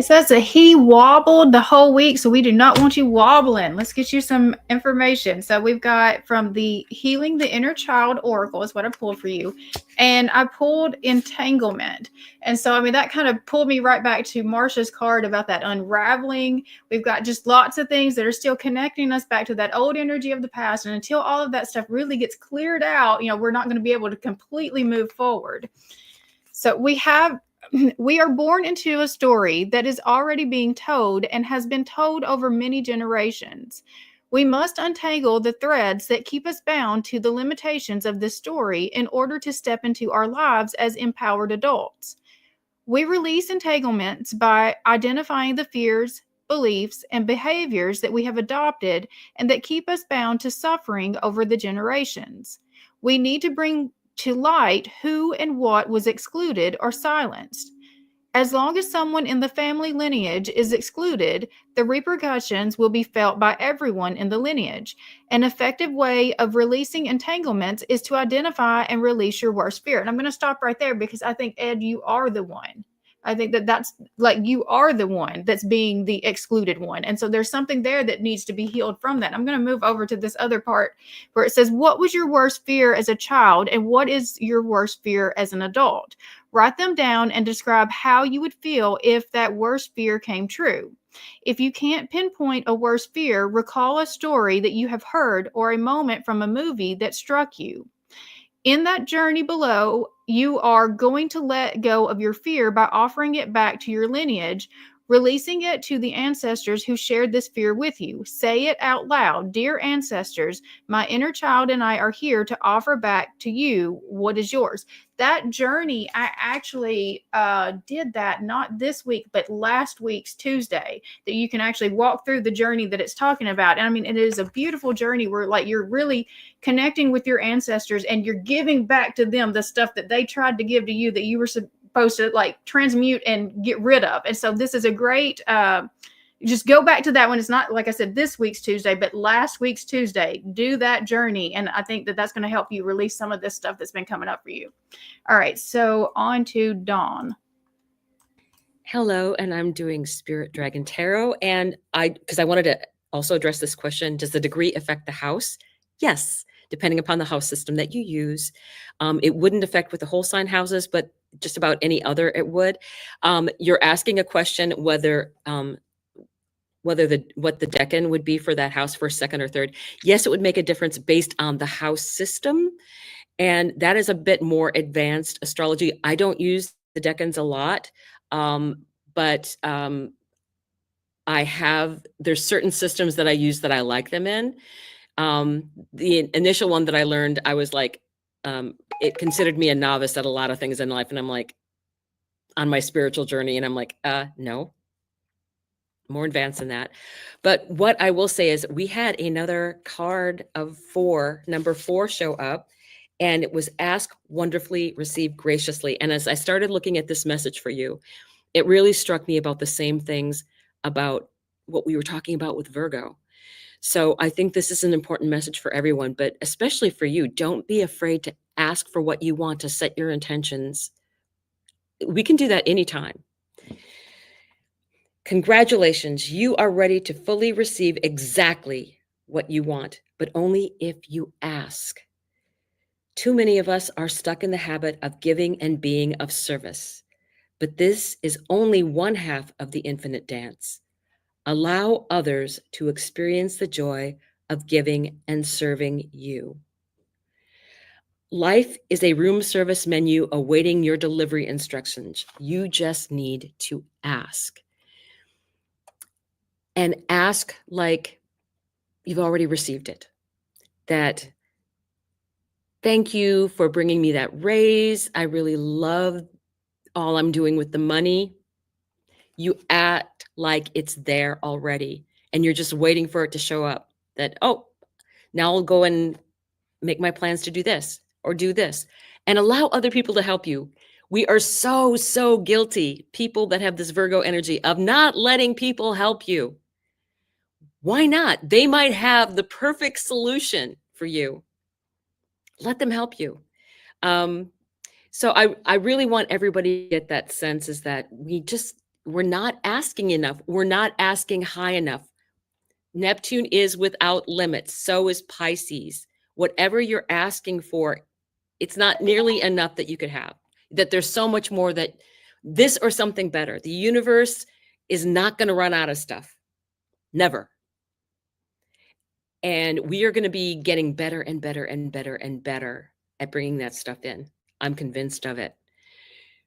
says that he wobbled the whole week, so we do not want you wobbling. Let's get you some information. So we've got from the Healing the Inner Child Oracle is what I pulled for you, and I pulled entanglement. And so, I mean, that kind of pulled me right back to Marsha's card about that unraveling. We've got just lots of things that are still connecting us back to that old energy of the past, and until all of that stuff really gets cleared out, we're not going to be able to completely move forward. So we are born into a story that is already being told and has been told over many generations. We must untangle the threads that keep us bound to the limitations of this story in order to step into our lives as empowered adults. We release entanglements by identifying the fears, beliefs, and behaviors that we have adopted and that keep us bound to suffering over the generations. We need to bring to light who and what was excluded or silenced. As long as someone in the family lineage is excluded, the repercussions will be felt by everyone in the lineage. An effective way of releasing entanglements is to identify and release your worst fear. And I'm going to stop right there because I think, Ed, you are the one. I think that's like you are the one that's being the excluded one. And so there's something there that needs to be healed from that. I'm going to move over to this other part where it says, what was your worst fear as a child and what is your worst fear as an adult? Write them down and describe how you would feel if that worst fear came true. If you can't pinpoint a worst fear, recall a story that you have heard or a moment from a movie that struck you. In that journey below, you are going to let go of your fear by offering it back to your lineage, releasing it to the ancestors who shared this fear with you. Say it out loud. Dear ancestors, my inner child and I are here to offer back to you what is yours. That journey, I actually did that not this week, but last week's Tuesday, that you can actually walk through the journey that it's talking about. And I mean, it is a beautiful journey where like you're really connecting with your ancestors and you're giving back to them the stuff that they tried to give to you that you were supposed to like transmute and get rid of. And so this is a great, just go back to that one. It's not, like I said, this week's Tuesday, but last week's Tuesday. Do that journey. And I think that that's going to help you release some of this stuff that's been coming up for you. All right. So on to Dawn. Hello, and I'm doing Spirit Dragon Tarot. And because I wanted to also address this question, does the degree affect the house? Yes, depending upon the house system that you use. It wouldn't affect with the whole sign houses, but just about any other it would. You're asking a question whether what the decan would be for that house, first, second, or third. Yes, it would make a difference based on the house system. And that is a bit more advanced astrology. I don't use the decans a lot, but there's certain systems that I use that I like them in. The initial one that I learned, I was like, it considered me a novice at a lot of things in life. And I'm like, on my spiritual journey, and I'm like, no, more advanced than that. But what I will say is we had another card of 4, number 4 show up, and it was ask wonderfully, receive graciously. And as I started looking at this message for you, it really struck me about the same things about what we were talking about with Virgo. So I think this is an important message for everyone, but especially for you. Don't be afraid to ask for what you want, to set your intentions. We can do that anytime. Congratulations, you are ready to fully receive exactly what you want, but only if you ask. Too many of us are stuck in the habit of giving and being of service, but this is only one half of the infinite dance. Allow others to experience the joy of giving and serving you. Life is a room service menu awaiting your delivery instructions. You just need to ask. And ask like you've already received it. That, thank you for bringing me that raise. I really love all I'm doing with the money. You act like it's there already. And you're just waiting for it to show up. That, oh, now I'll go and make my plans to do this or do this. And allow other people to help you. We are so, so guilty, people that have this Virgo energy, of not letting people help you. Why not? They might have the perfect solution for you. Let them help you. So I really want everybody to get that sense, is that we're not asking enough. We're not asking high enough. Neptune is without limits. So is Pisces. Whatever you're asking for, it's not nearly enough that you could have. That there's so much more, that this or something better. The universe is not going to run out of stuff. Never. And we are going to be getting better and better and better and better at bringing that stuff in. I'm convinced of it.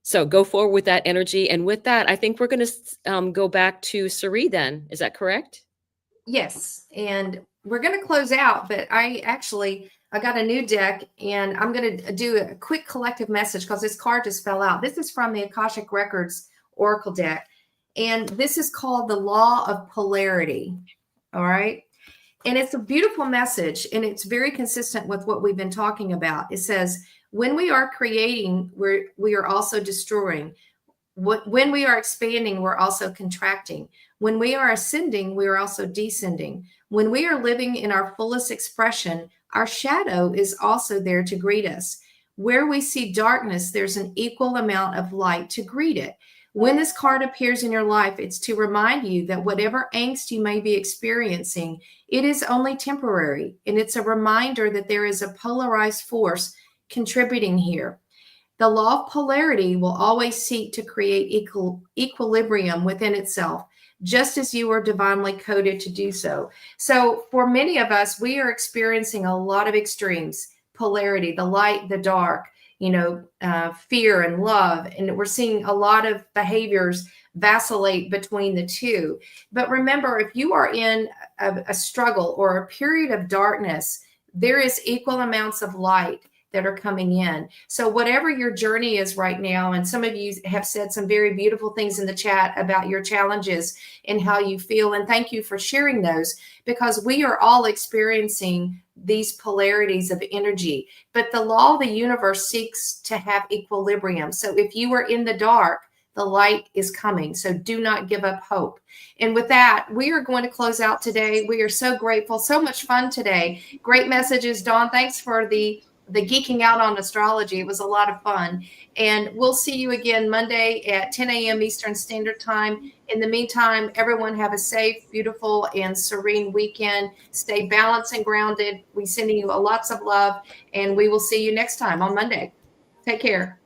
So go forward with that energy. And with that, I think we're going to go back to Sari then. Is that correct? Yes. And we're going to close out, but I got a new deck, and I'm going to do a quick collective message because this card just fell out. This is from the Akashic Records Oracle deck. And this is called the Law of Polarity. All right. And it's a beautiful message, and it's very consistent with what we've been talking about. It says, when we are creating, we are also destroying. When we are expanding, we're also contracting. When we are ascending, we are also descending. When we are living in our fullest expression, our shadow is also there to greet us. Where we see darkness, there's an equal amount of light to greet it. When this card appears in your life, it's to remind you that whatever angst you may be experiencing, it is only temporary. And it's a reminder that there is a polarized force contributing here. The law of polarity will always seek to create equilibrium within itself, just as you are divinely coded to do so. So for many of us, we are experiencing a lot of extremes, polarity, the light, the dark. fear and love. And we're seeing a lot of behaviors vacillate between the two. But remember, if you are in a struggle or a period of darkness, there is equal amounts of light that are coming in. So whatever your journey is right now, and some of you have said some very beautiful things in the chat about your challenges and how you feel, and thank you for sharing those, because we are all experiencing these polarities of energy. But the law of the universe seeks to have equilibrium. So if you are in the dark, the light is coming. So do not give up hope. And with that, we are going to close out today. We are so grateful. So much fun today. Great messages, Dawn. Thanks for the geeking out on astrology. It was a lot of fun. And we'll see you again Monday at 10 a.m. Eastern Standard Time. In the meantime, everyone have a safe, beautiful, and serene weekend. Stay balanced and grounded. We're sending you lots of love, and we will see you next time on Monday. Take care.